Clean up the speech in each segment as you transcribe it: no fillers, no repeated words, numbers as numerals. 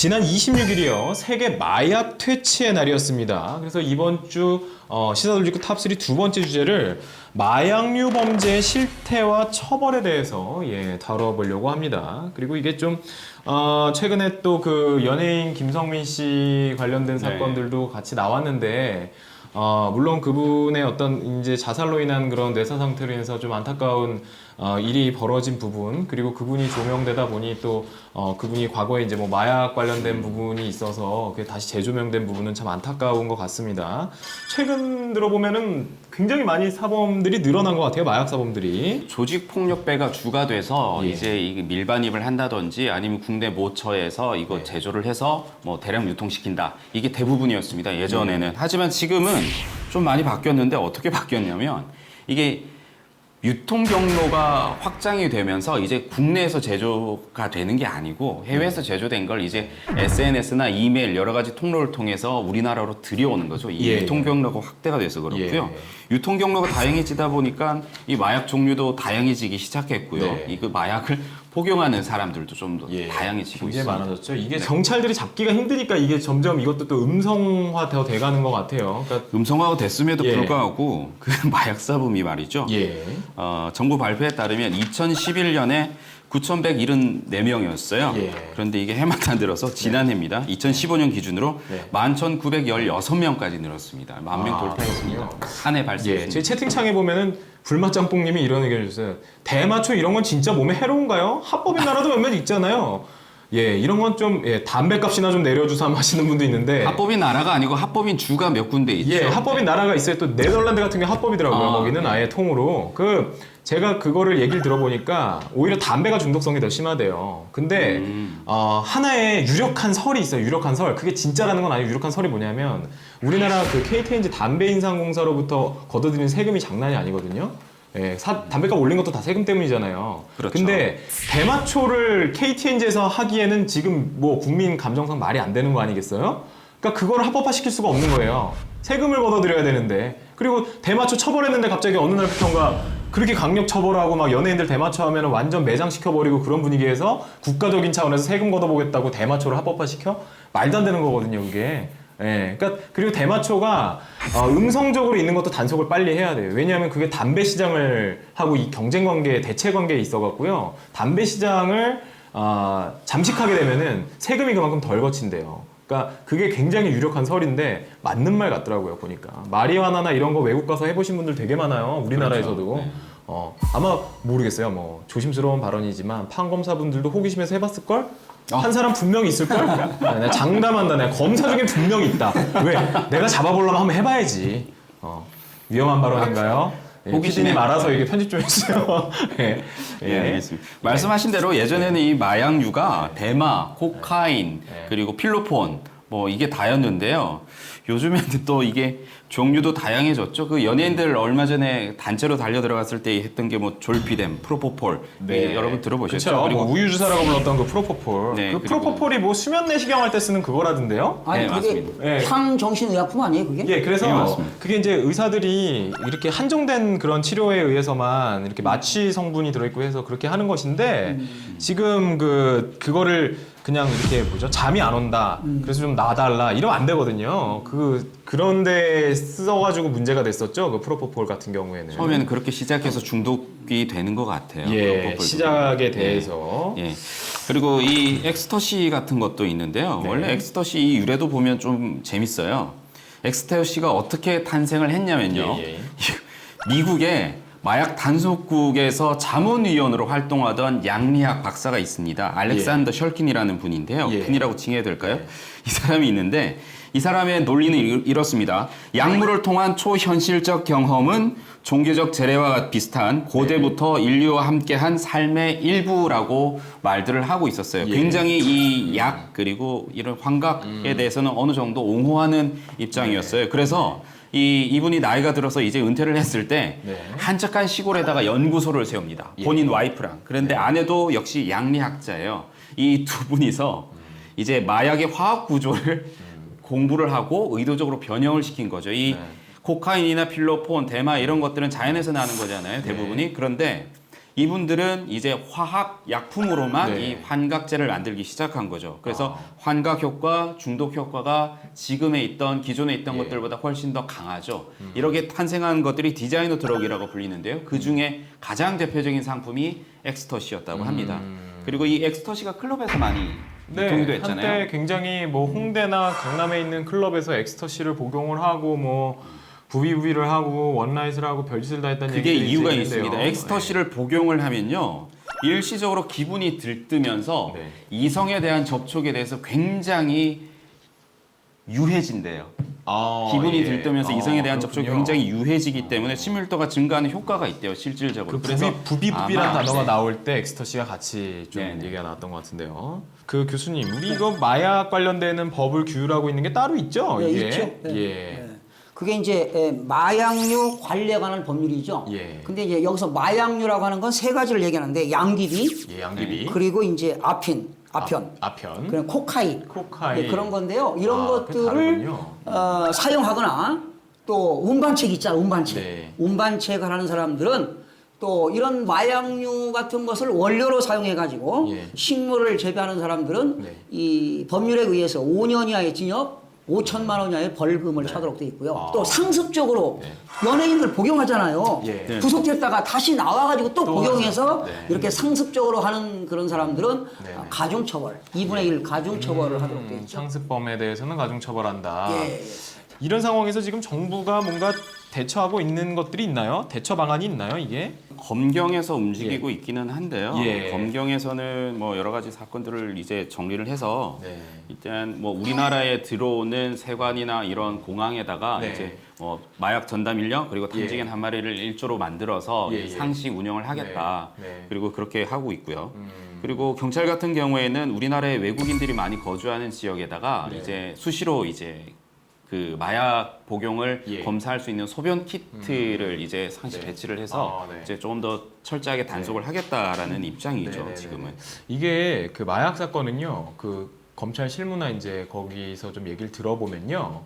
지난 26일이요. 세계 마약 퇴치의 날이었습니다. 그래서 이번 주 시사돌직구 탑3 두 번째 주제를 마약류 범죄의 실태와 처벌에 대해서 다뤄보려고 합니다. 그리고 이게 좀 최근에 또 그 연예인 김성민 씨 관련된 사건들도 같이 나왔는데 물론 그분의 어떤 이제 자살로 인한 그런 뇌사 상태로 인해서 좀 안타까운 일이 벌어진 부분, 그리고 그분이 조명되다 보니 또 그분이 과거에 이제 뭐 마약 관련된 부분이 있어서 그게 다시 재조명된 부분은 참 안타까운 것 같습니다. 최근 들어보면은 굉장히 많이 사범들이 늘어난 것 같아요. 마약 사범들이. 조직폭력배가 주가 돼서 예. 이제 이게 밀반입을 한다든지 아니면 국내 모처에서 이거 제조를 해서 뭐 대량 유통시킨다. 이게 대부분이었습니다. 예전에는. 하지만 지금은 좀 많이 바뀌었는데 어떻게 바뀌었냐면 이게 유통 경로가 확장이 되면서 이제 국내에서 제조가 되는 게 아니고 해외에서 제조된 걸 이제 SNS나 이메일 여러 가지 통로를 통해서 우리나라로 들여오는 거죠. 이 유통 경로가 확대가 돼서 그렇고요. 유통 경로가 다양해지다 보니까 이 마약 종류도 다양해지기 시작했고요. 이 그 마약을 복용하는 사람들도 좀 더 다양해지고 굉장히 있습니다. 많아졌죠. 이게 경찰들이 잡기가 힘드니까 이게 점점 이것도 또 음성화 되어 돼가는 것 같아요. 그러니까 음성화가 됐음에도 불구하고 그 마약 사범이 말이죠. 정부 발표에 따르면 2011년에 9,174명이었어요. 그런데 이게 해마다 늘어서 지난해입니다. 2015년 기준으로 11,916명까지 늘었습니다. 10,000명 돌파했습니다. 한 해 발생했습니다. 제 채팅창에 보면은 불맛짬뽕님이 이런 의견을 주셨어요. 대마초 이런 건 진짜 몸에 해로운가요? 합법인 나라도 몇몇 있잖아요. 이런 건 좀 담배값이나 좀 내려주삼 하시는 분도 있는데 합법인 나라가 아니고 합법인 주가 몇 군데 있죠. 합법인 나라가 있어요. 또 네덜란드 같은 게 합법이더라고요. 거기는 아예 통으로. 제가 그거를 얘기를 들어보니까 오히려 담배가 중독성이 더 심하대요. 근데 하나의 유력한 설이 있어요. 유력한 설. 그게 진짜라는 건 아니고 유력한 설이 뭐냐면 우리나라 그 KTNG 담배인상공사로부터 걷어들이는 세금이 장난이 아니거든요. 담배값 올린 것도 다 세금 때문이잖아요. 그렇죠. 근데 대마초를 KTNG에서 하기에는 지금 뭐 국민 감정상 말이 안 되는 거 아니겠어요? 그러니까 그거를 합법화 시킬 수가 없는 거예요. 세금을 걷어들여야 되는데. 그리고 대마초 처벌했는데 갑자기 어느 날부터인가 그렇게 강력 처벌하고 막 연예인들 대마초 하면 완전 매장시켜버리고 그런 분위기에서 국가적인 차원에서 세금 걷어보겠다고 대마초를 합법화 시켜? 말도 안 되는 거거든요, 그게. 그러니까 그리고 대마초가 음성적으로 있는 것도 단속을 빨리 해야 돼요. 왜냐하면 그게 담배 시장을 하고 이 경쟁 관계, 대체 관계에 있어갖고요. 담배 시장을 잠식하게 되면은 세금이 그만큼 덜 거친대요. 그러니까 그게 굉장히 유력한 설인데 맞는 말 같더라고요, 보니까. 마리화나나 이런 거 외국 가서 해보신 분들 되게 많아요, 우리나라에서도. 그렇죠. 아마 모르겠어요. 뭐 조심스러운 발언이지만 판검사분들도 호기심에서 해봤을걸? 한 사람 분명히 있을걸? 내가 장담한다. 내가 검사 중에 분명히 있다. 왜? 내가 잡아보려면 한번 해봐야지. 위험한 발언인가요? 호기심이 말아서 이게 편집 좀 해주세요. 알겠습니다. 말씀하신 대로 예전에는 이 마약류가 대마, 코카인, 그리고 필로폰 뭐 이게 다였는데요. 요즘에는 또 이게 종류도 다양해졌죠. 그 연예인들 얼마 전에 단체로 달려 들어갔을 때 했던 게 뭐 졸피뎀, 프로포폴 여러분 들어보셨죠? 그쵸? 그리고 우유 주사라고 불렀던 그 프로포폴. 그 프로포폴이 뭐 수면 내시경 할 때 쓰는 그거라던데요? 아니 그게 향정신의약품 아니에요 그게? 그래서 그게 이제 의사들이 이렇게 한정된 그런 치료에 의해서만 이렇게 마취 성분이 들어있고 해서 그렇게 하는 것인데 지금 그거를 그냥 이렇게 잠이 안 온다. 그래서 좀 놔달라. 이러면 안 되거든요. 그런데 써가지고 문제가 됐었죠. 그 프로포폴 같은 경우에는. 처음에는 그렇게 시작해서 중독이 되는 것 같아요. 시작에 대해서. 그리고 이 엑스터시 같은 것도 있는데요. 원래 엑스터시 이 유래도 보면 좀 재밌어요. 엑스터시가 어떻게 탄생을 했냐면요. 미국의 마약 단속국에서 자문위원으로 활동하던 양리학 박사가 있습니다. 알렉산더 셜킨이라는 분인데요. 분이라고 칭해야 될까요? 이 사람이 있는데 이 사람의 논리는 이렇습니다. 약물을 통한 초현실적 경험은 종교적 재래와 비슷한 고대부터 인류와 함께한 삶의 일부라고 말들을 하고 있었어요. 굉장히 이 약 그리고 이런 환각에 대해서는 어느 정도 옹호하는 입장이었어요. 그래서 이분이 나이가 들어서 이제 은퇴를 했을 때 한적한 시골에다가 연구소를 세웁니다. 본인 와이프랑. 그런데 아내도 역시 양리학자예요. 이 두 분이서 이제 마약의 화학 구조를 공부를 하고 의도적으로 변형을 시킨 거죠. 코카인이나 필로폰, 대마 이런 것들은 자연에서 나는 거잖아요. 대부분이. 그런데 이분들은 이제 화학 약품으로만 네. 이 환각제를 만들기 시작한 거죠. 그래서 환각 효과, 중독 효과가 지금에 있던 기존에 있던 것들보다 훨씬 더 강하죠. 이렇게 탄생한 것들이 디자이너 드럭이라고 불리는데요. 그 중에 가장 대표적인 상품이 엑스터시였다고 합니다. 그리고 이 엑스터시가 클럽에서 많이 유통이 됐잖아요. 한때 굉장히 뭐 홍대나 강남에 있는 클럽에서 엑스터시를 복용을 하고 뭐 부비부비를 하고 원나잇을 하고 별짓을 다 했다는 그게 얘기들이 이유가 있는데요. 있습니다. 엑스터시를 복용을 하면요. 일시적으로 기분이 들뜨면서 네. 이성에 대한 접촉에 대해서 굉장히 유해진대요. 기분이 예. 들뜨면서 이성에 대한 접촉이 그렇군요. 굉장히 유해지기 때문에 친밀도가 증가하는 효과가 있대요, 실질적으로. 그 부비부비란 아마, 단어가 네. 나올 때 엑스터시가 같이 좀 네네. 얘기가 나왔던 것 같은데요. 그 교수님, 우리 이거 마약 관련되는 법을 규율하고 있는 게 따로 있죠? 네, 이게? 있죠. 네. 예. 네. 그게 이제 마약류 관리에 관한 법률이죠. 예. 근데 이제 여기서 마약류라고 하는 건 세 가지를 얘기하는데 양귀비, 예, 양귀비. 그리고 이제 아편, 아편. 그리고 코카인, 코카인. 네, 그런 건데요. 이런 아, 그게 것들을 다르군요. 사용하거나 또 운반책 있잖아, 운반책. 네. 운반책을 하는 사람들은 또 이런 마약류 같은 것을 원료로 사용해가지고 예. 식물을 재배하는 사람들은 네. 이 법률에 의해서 5년 이하의 징역, 5천만 원 이하의 벌금을 차도록 돼 있고요. 또 상습적으로 연예인들 복용하잖아요. 예. 네. 구속됐다가 다시 나와가지고 또 복용해서 하죠. 네. 이렇게 상습적으로 하는 그런 사람들은 네. 가중처벌, 2분의 1 가중처벌을 하도록 돼 있죠. 상습범에 대해서는 가중처벌한다. 예. 이런 상황에서 지금 정부가 뭔가 대처하고 있는 것들이 있나요? 대처 방안이 있나요, 이게? 검경에서 움직이고 있기는 한데요. 예. 검경에서는 뭐 여러 가지 사건들을 이제 정리를 해서 네. 일단 뭐 우리나라에 들어오는 세관이나 이런 공항에다가 네. 이제 뭐 마약 전담 인력 그리고 탐지견 한 마리를 일조로 만들어서 예, 예. 상시 운영을 하겠다. 네. 네. 그리고 그렇게 하고 있고요. 그리고 경찰 같은 경우에는 우리나라에 외국인들이 많이 거주하는 지역에다가 네. 이제 수시로 이제 그 마약 복용을 예. 검사할 수 있는 소변 키트를 이제 상시 네. 배치를 해서 네. 이제 조금 더 철저하게 단속을 하겠다라는 입장이죠. 네네네네. 지금은. 이게 그 마약 사건은요, 그 검찰 실무나 이제 거기서 좀 얘기를 들어보면요,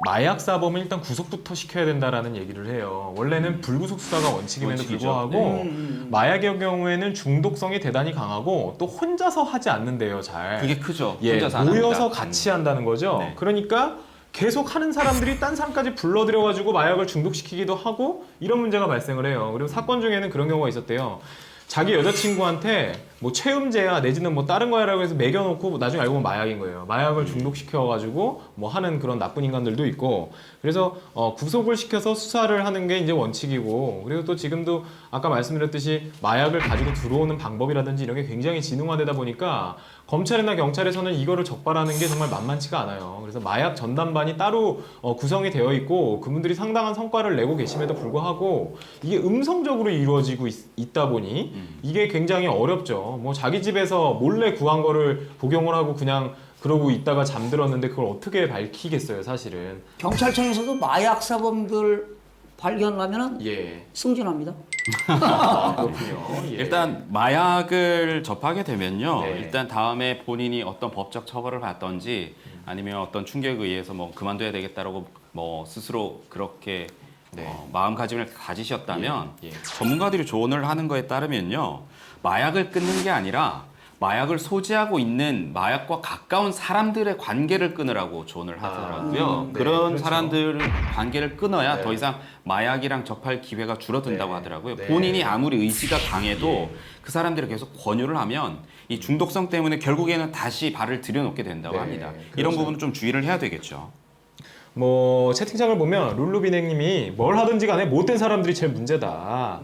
마약 사범은 일단 구속부터 시켜야 된다라는 얘기를 해요. 원래는 불구속 수사가 원칙임에도 원칙이죠. 불구하고 마약의 경우에는 중독성이 대단히 강하고 또 혼자서 하지 않는데요, 잘. 그게 크죠. 예, 혼자서 안 모여서 합니다. 같이 한다는 거죠. 네. 그러니까 계속 하는 사람들이 딴 사람까지 불러들여가지고 마약을 중독시키기도 하고 이런 문제가 발생을 해요. 그리고 사건 중에는 그런 경우가 있었대요. 자기 여자친구한테 뭐 체음제야 내지는 뭐 다른 거야라고 해서 먹여놓고 나중에 알고 보면 마약인 거예요. 마약을 중독시켜가지고 뭐 하는 그런 나쁜 인간들도 있고 그래서 구속을 시켜서 수사를 하는 게 이제 원칙이고 그리고 또 지금도 아까 말씀드렸듯이 마약을 가지고 들어오는 방법이라든지 이런 게 굉장히 지능화되다 보니까 검찰이나 경찰에서는 이거를 적발하는 게 정말 만만치가 않아요. 그래서 마약 전담반이 따로 구성이 되어 있고 그분들이 상당한 성과를 내고 계심에도 불구하고 이게 음성적으로 이루어지고 있다 보니 이게 굉장히 어렵죠. 뭐 자기 집에서 몰래 구한 거를 복용을 하고 그냥 그러고 있다가 잠들었는데 그걸 어떻게 밝히겠어요, 사실은. 경찰청에서도 마약 사범들 발견하면은 예. 승진합니다. 그렇군요. 예. 일단 마약을 접하게 되면요. 네. 일단 다음에 본인이 어떤 법적 처벌을 받던지 아니면 어떤 충격에 의해서 뭐 그만둬야 되겠다라고 뭐 스스로 그렇게 네. 마음가짐을 가지셨다면 예, 예. 전문가들이 조언을 하는 거에 따르면요. 마약을 끊는 게 아니라 마약을 소지하고 있는 마약과 가까운 사람들의 관계를 끊으라고 조언을 하더라고요. 네, 그런 그렇죠. 사람들 관계를 끊어야 네. 더 이상 마약이랑 접할 기회가 줄어든다고 네. 하더라고요. 네. 본인이 아무리 의지가 강해도 예. 그 사람들이 계속 권유를 하면 이 중독성 때문에 결국에는 다시 발을 들여놓게 된다고 네, 합니다. 그렇죠. 이런 부분은 좀 주의를 해야 되겠죠. 뭐 채팅창을 보면 룰루비냉님이 뭘 하든지 간에 못된 사람들이 제일 문제다.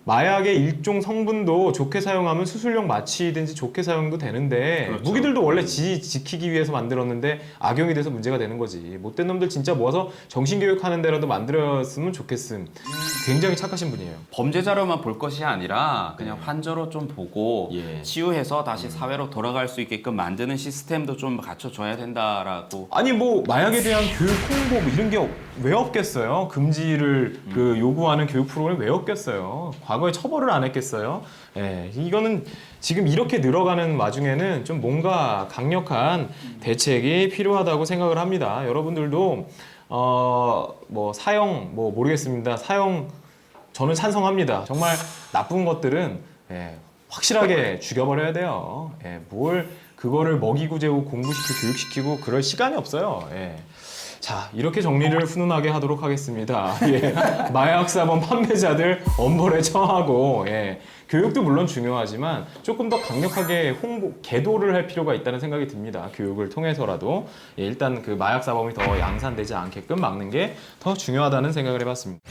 마약의 일종 성분도 좋게 사용하면 수술용 마취든지 좋게 사용도 되는데 그렇죠. 무기들도 원래 지키기 위해서 만들었는데 악용이 돼서 문제가 되는 거지. 못된 놈들 진짜 모아서 정신교육하는 데라도 만들었으면 좋겠음. 굉장히 착하신 분이에요. 범죄자로만 볼 것이 아니라 그냥 환자로 좀 보고 예. 치유해서 다시 사회로 돌아갈 수 있게끔 만드는 시스템도 좀 갖춰줘야 된다라고. 아니 뭐 마약에 대한 교육 홍보 뭐 이런 게 왜 없겠어요? 금지를 그 요구하는 교육 프로그램 왜 없겠어요? 과거에 처벌을 안 했겠어요? 예, 이거는 지금 이렇게 늘어가는 와중에는 좀 뭔가 강력한 대책이 필요하다고 생각을 합니다. 여러분들도 뭐 사형 뭐 모르겠습니다. 사형 저는 찬성합니다. 정말 나쁜 것들은 예, 확실하게 죽여버려야 돼요. 예, 뭘 그거를 먹이고 재우고 공부시키고 교육시키고 그럴 시간이 없어요. 예. 자, 이렇게 정리를 훈훈하게 하도록 하겠습니다. 예. 마약사범 판매자들 엄벌에 처하고, 예. 교육도 물론 중요하지만 조금 더 강력하게 계도를 할 필요가 있다는 생각이 듭니다. 교육을 통해서라도. 예, 일단 그 마약사범이 더 양산되지 않게끔 막는 게 더 중요하다는 생각을 해봤습니다.